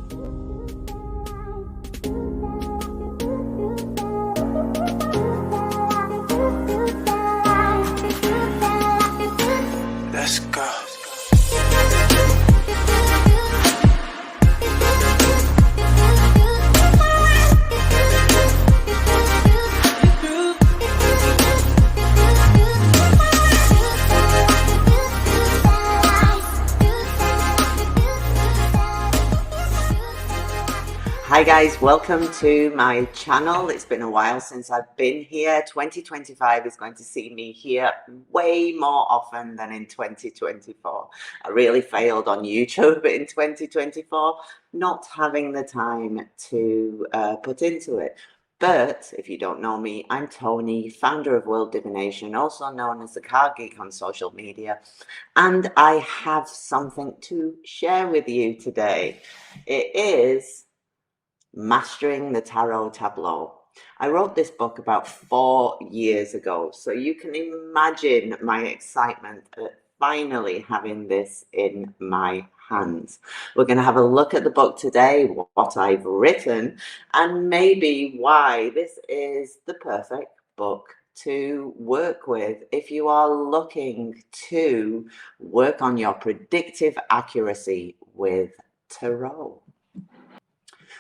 Let's go. Hi guys, welcome to my channel. It's been a while since I've been here. 2025 is going to see me here way more often than in 2024. I really failed on YouTube in 2024, not having the time to put into it. But if you don't know me, I'm Tony, founder of World Divination, also known as the Card Geek on social media. And I have something to share with you today. It is Mastering the Tarot Tableau. I wrote this book about 4 years ago, so you can imagine my excitement at finally having this in my hands. We're going to have a look at the book today, what I've written, and maybe why this is the perfect book to work with if you are looking to work on your predictive accuracy with tarot.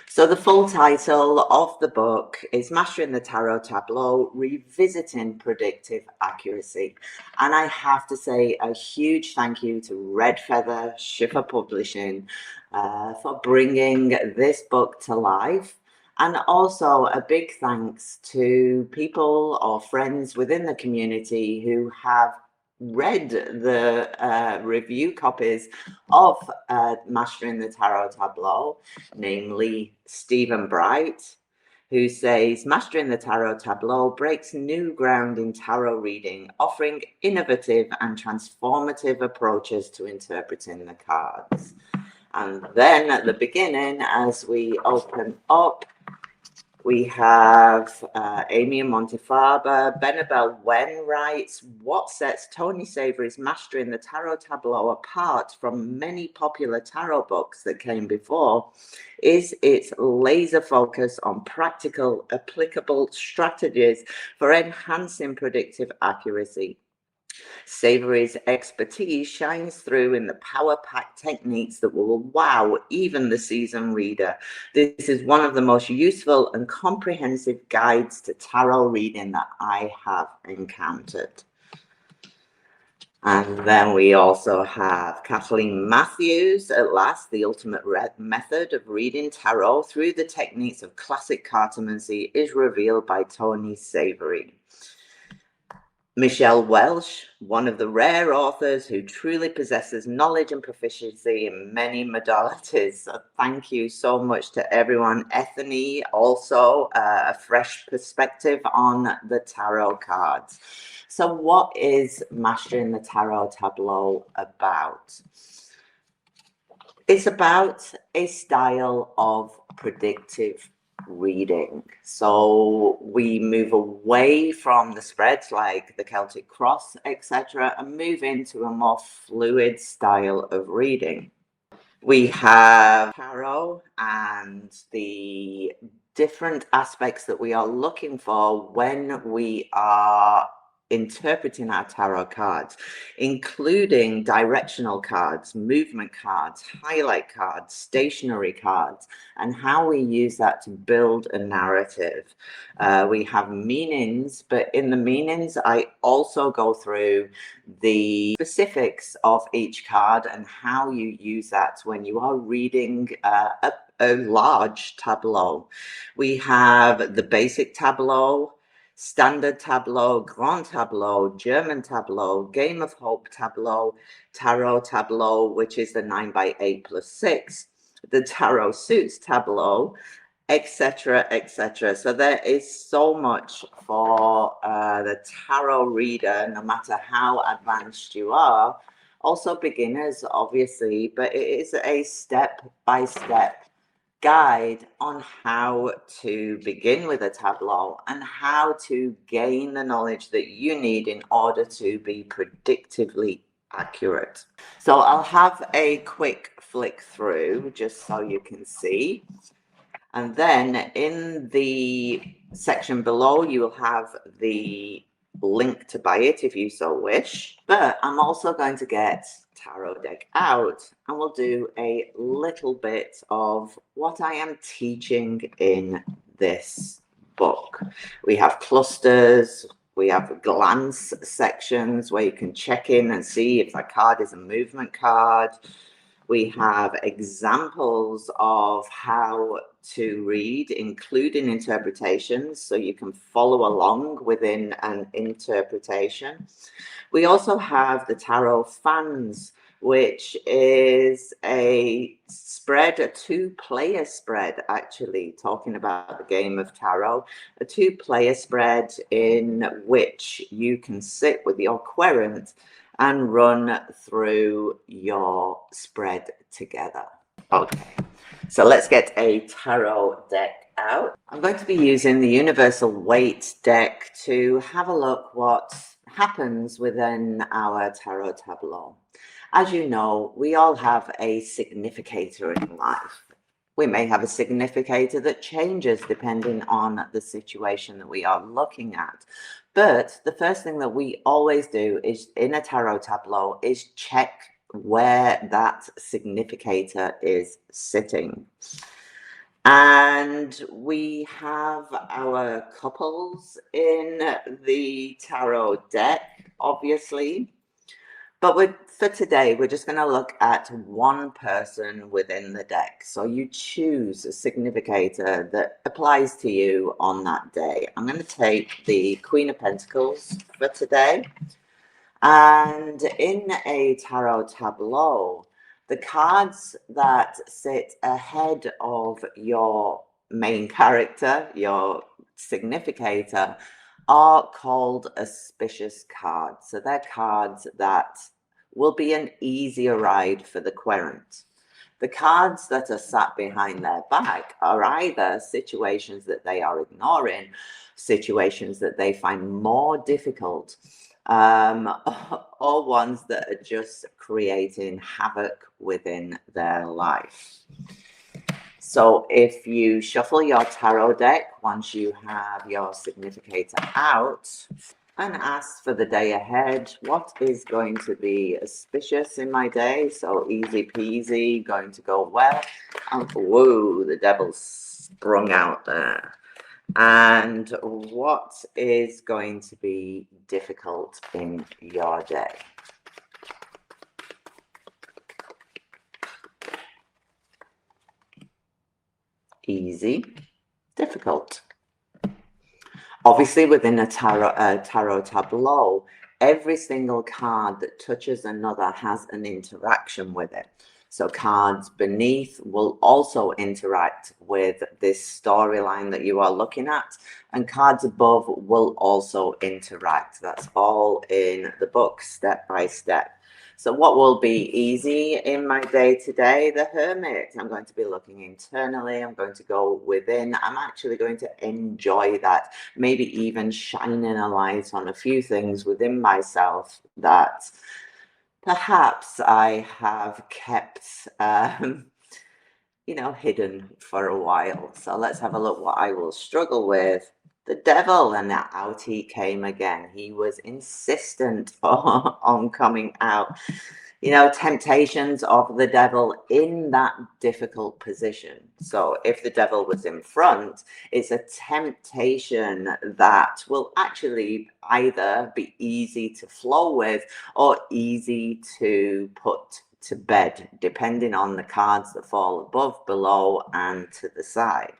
So the full title of the book is Mastering the Tarot Tableau, Revisiting Predictive Accuracy. And I have to say a huge thank you to Red Feather Schiffer Publishing for bringing this book to life. And also a big thanks to people or friends within the community who have read the review copies of Mastering the Tarot Tableau, namely Stephen Bright, who says Mastering the Tarot Tableau breaks new ground in tarot reading, offering innovative and transformative approaches to interpreting the cards. And then at the beginning, as we open up, we have Amy Montefaber. Benabel Wen writes, what sets Tony Savory's Mastering the Tarot Tableau apart from many popular tarot books that came before is its laser focus on practical, applicable strategies for enhancing predictive accuracy. Savory's expertise shines through in the power-packed techniques that will wow even the seasoned reader. This is one of the most useful and comprehensive guides to tarot reading that I have encountered. And then we also have Kathleen Matthews. At last, the ultimate method of reading tarot through the techniques of classic cartomancy is revealed by Tony Savory. Michelle Welsh, one of the rare authors who truly possesses knowledge and proficiency in many modalities. So thank you so much to everyone. Ethany, also a fresh perspective on the tarot cards. So what is Mastering the Tarot Tableau about? It's about a style of predictive reading. So we move away from the spreads like the Celtic Cross, etc., and move into a more fluid style of reading. We have tarot and the different aspects that we are looking for when we are interpreting our tarot cards, including directional cards, movement cards, highlight cards, stationary cards, and how we use that to build a narrative. We have meanings, but in the meanings, I also go through the specifics of each card and how you use that when you are reading a large tableau. We have the basic tableau, Standard Tableau, Grand Tableau, German Tableau, Game of Hope Tableau, Tarot Tableau, which is the 9x8+6, the Tarot Suits Tableau, etc., etc. So there is so much for the tarot reader, no matter how advanced you are. Also beginners, obviously, but it is a step-by-step guide on how to begin with a tableau and how to gain the knowledge that you need in order to be predictively accurate. So I'll have a quick flick through just so you can see. And then in the section below, you will have the link to buy it if you so wish. But I'm also going to get tarot deck out, and we'll do a little bit of what I am teaching in this book. We have clusters, we have glance sections where you can check in and see if that card is a movement card. We have examples of how to read, including interpretations, so you can follow along within an interpretation. We also have the Tarot Fans, which is a spread, a two-player spread, actually, talking about the game of tarot, a two-player spread in which you can sit with your querent and run through your spread together. Okay, so let's get a tarot deck out. I'm going to be using the Universal Weight deck to have a look what happens within our Tarot Tableau. As you know, we all have a significator in life. We may have a significator that changes depending on the situation that we are looking at. But the first thing that we always do is in a tarot tableau is check where that significator is sitting. And we have our couples in the tarot deck, obviously. But for today, we're just going to look at one person within the deck. So you choose a significator that applies to you on that day. I'm going to take the Queen of Pentacles for today. And in a tarot tableau, the cards that sit ahead of your main character, your significator, are called auspicious cards. So they're cards that will be an easier ride for the querent. The cards that are sat behind their back are either situations that they are ignoring, situations that they find more difficult, or ones that are just creating havoc within their life. So if you shuffle your tarot deck once you have your significator out and ask for the day ahead, what is going to be auspicious in my day? So easy peasy, going to go well. And whoa, the devil sprung out there. And what is going to be difficult in your day? Easy, difficult. Obviously, within a tarot tableau, every single card that touches another has an interaction with it. So cards beneath will also interact with this storyline that you are looking at, and cards above will also interact. That's all in the book, step by step. So what will be easy in my day today? The Hermit. I'm going to be looking internally. I'm going to go within. I'm actually going to enjoy that. Maybe even shining a light on a few things within myself that perhaps I have kept, hidden for a while. So let's have a look what I will struggle with. The devil, and out he came again. He was insistent on coming out. Temptations of the devil in that difficult position. So if the devil was in front, it's a temptation that will actually either be easy to flow with or easy to put to bed, depending on the cards that fall above, below, and to the side.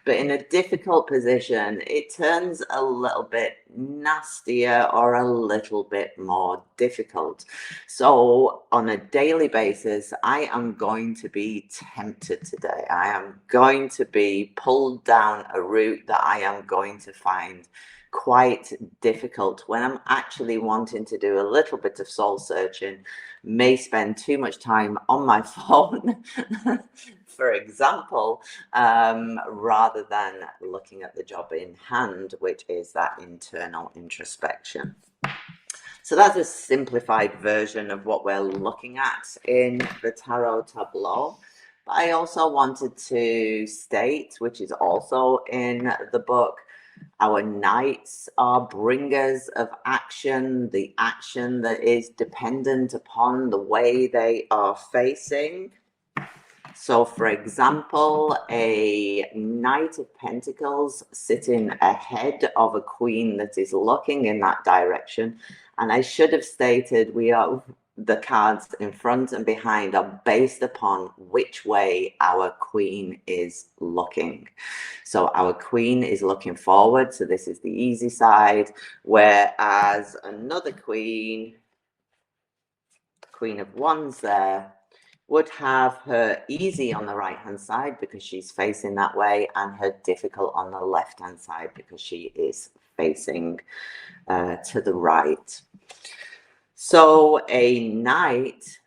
But in a difficult position, it turns a little bit nastier or a little bit more difficult. So on a daily basis, I am going to be tempted today. I am going to be pulled down a route that I am going to find quite difficult when I'm actually wanting to do a little bit of soul searching, may spend too much time on my phone, for example, rather than looking at the job in hand, which is that internal introspection. So that's a simplified version of what we're looking at in the Tarot Tableau. But I also wanted to state, which is also in the book, our knights are bringers of action, the action that is dependent upon the way they are facing. So, for example, a Knight of Pentacles sitting ahead of a Queen that is looking in that direction. And I should have stated the cards in front and behind are based upon which way our Queen is looking. So our Queen is looking forward, so this is the easy side, whereas another Queen of Wands there, would have her easy on the right hand side because she's facing that way, and her difficult on the left hand side because she is facing to the right. So a knight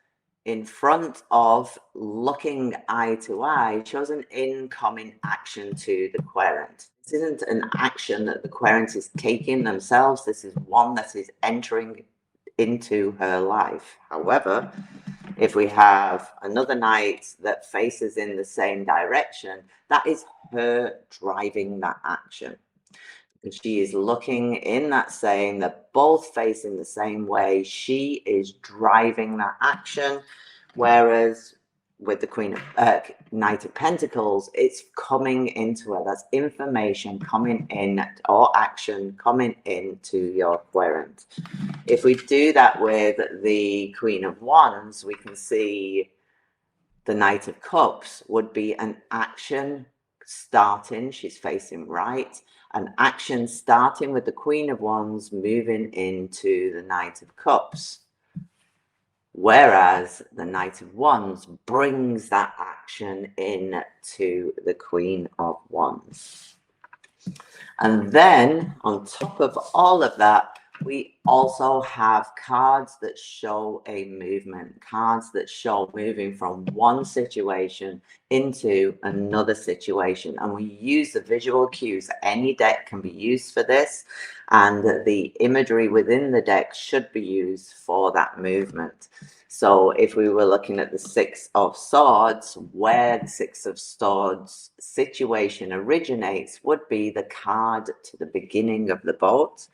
in front of, looking eye to eye, shows an incoming action to the querent. This isn't an action that the querent is taking themselves. This is one that is entering into her life. However, if we have another knight that faces in the same direction, that is her driving that action. And she is looking in that same, they're both facing the same way. She is driving that action. Whereas with the Knight of Pentacles, it's coming into her. That's information coming in, or action coming into your querent. If we do that with the Queen of Wands, we can see the Knight of Cups would be an action starting, she's facing right, an action starting with the Queen of Wands moving into the Knight of Cups. Whereas the Knight of Wands brings that action in to the Queen of Wands. And then on top of all of that, we also have cards that show a movement, cards that show moving from one situation into another situation. And we use the visual cues. Any deck can be used for this, and the imagery within the deck should be used for that movement. So if we were looking at the Six of Swords, where the Six of Swords situation originates would be the card to the beginning of the boat.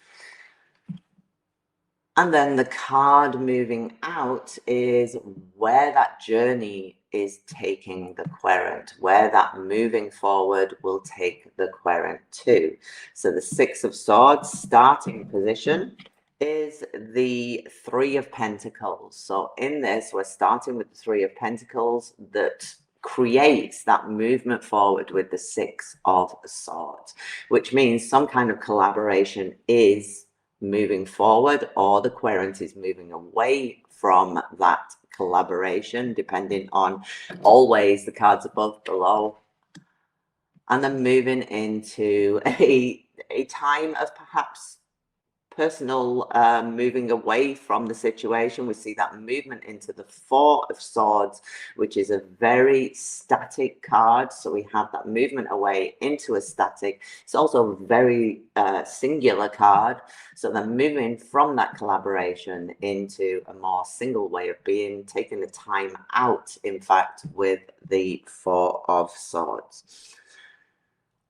And then the card moving out is where that journey is taking the querent, where that moving forward will take the querent to. So the Six of Swords starting position is the Three of Pentacles. So in this, we're starting with the Three of Pentacles that creates that movement forward with the Six of Swords, which means some kind of collaboration is moving forward, or the querent is moving away from that collaboration, depending on always the cards above, below, and then moving into a time of perhaps personal moving away from the situation. We see that movement into the Four of Swords, which is a very static card. So we have that movement away into a static. It's also a very singular card. So they're moving from that collaboration into a more single way of being, taking the time out, in fact, with the Four of Swords.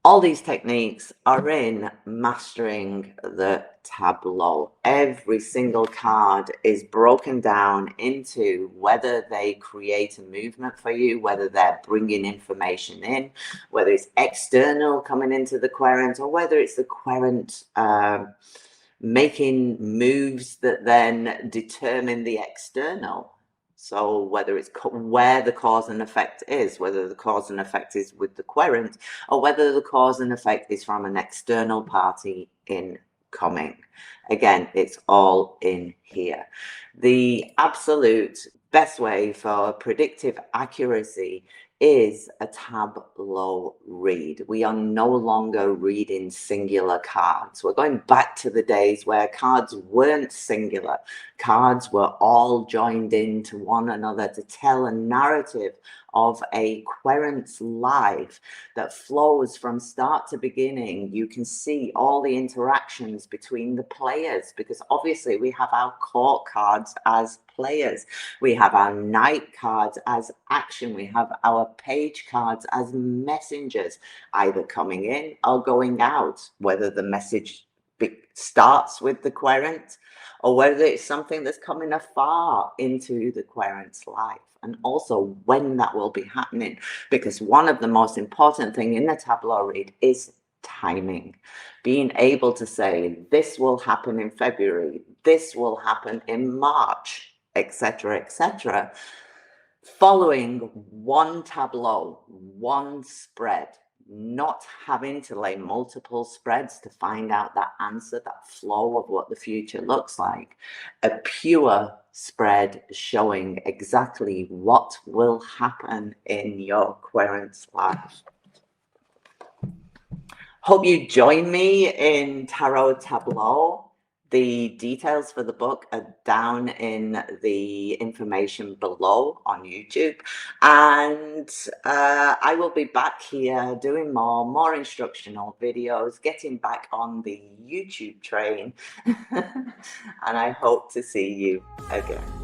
All these techniques are in Mastering the Tableau. Every single card is broken down into whether they create a movement for you, whether they're bringing information in, whether it's external coming into the querent, or whether it's the querent making moves that then determine the external. So whether it's where the cause and effect is, whether the cause and effect is with the querent, or whether the cause and effect is from an external party incoming. Again, it's all in here. The absolute best way for predictive accuracy is a tableau read. We are no longer reading singular cards. We're going back to the days where cards weren't singular. Cards were all joined into one another to tell a narrative of a querent's life that flows from start to beginning. You can see all the interactions between the players, because obviously we have our court cards as players, we have our knight cards as action, we have our page cards as messengers, either coming in or going out, whether the message starts with the querent or whether it's something that's coming afar into the querent's life, and also when that will be happening, because one of the most important thing in the tableau read is timing. Being able to say, this will happen in February, this will happen in March, etc., etc., following one tableau, one spread, not having to lay multiple spreads to find out that answer, that flow of what the future looks like. A pure spread showing exactly what will happen in your querent's life. Hope you join me in Tarot Tableau. The details for the book are down in the information below on YouTube. And I will be back here doing more instructional videos, getting back on the YouTube train. And I hope to see you again.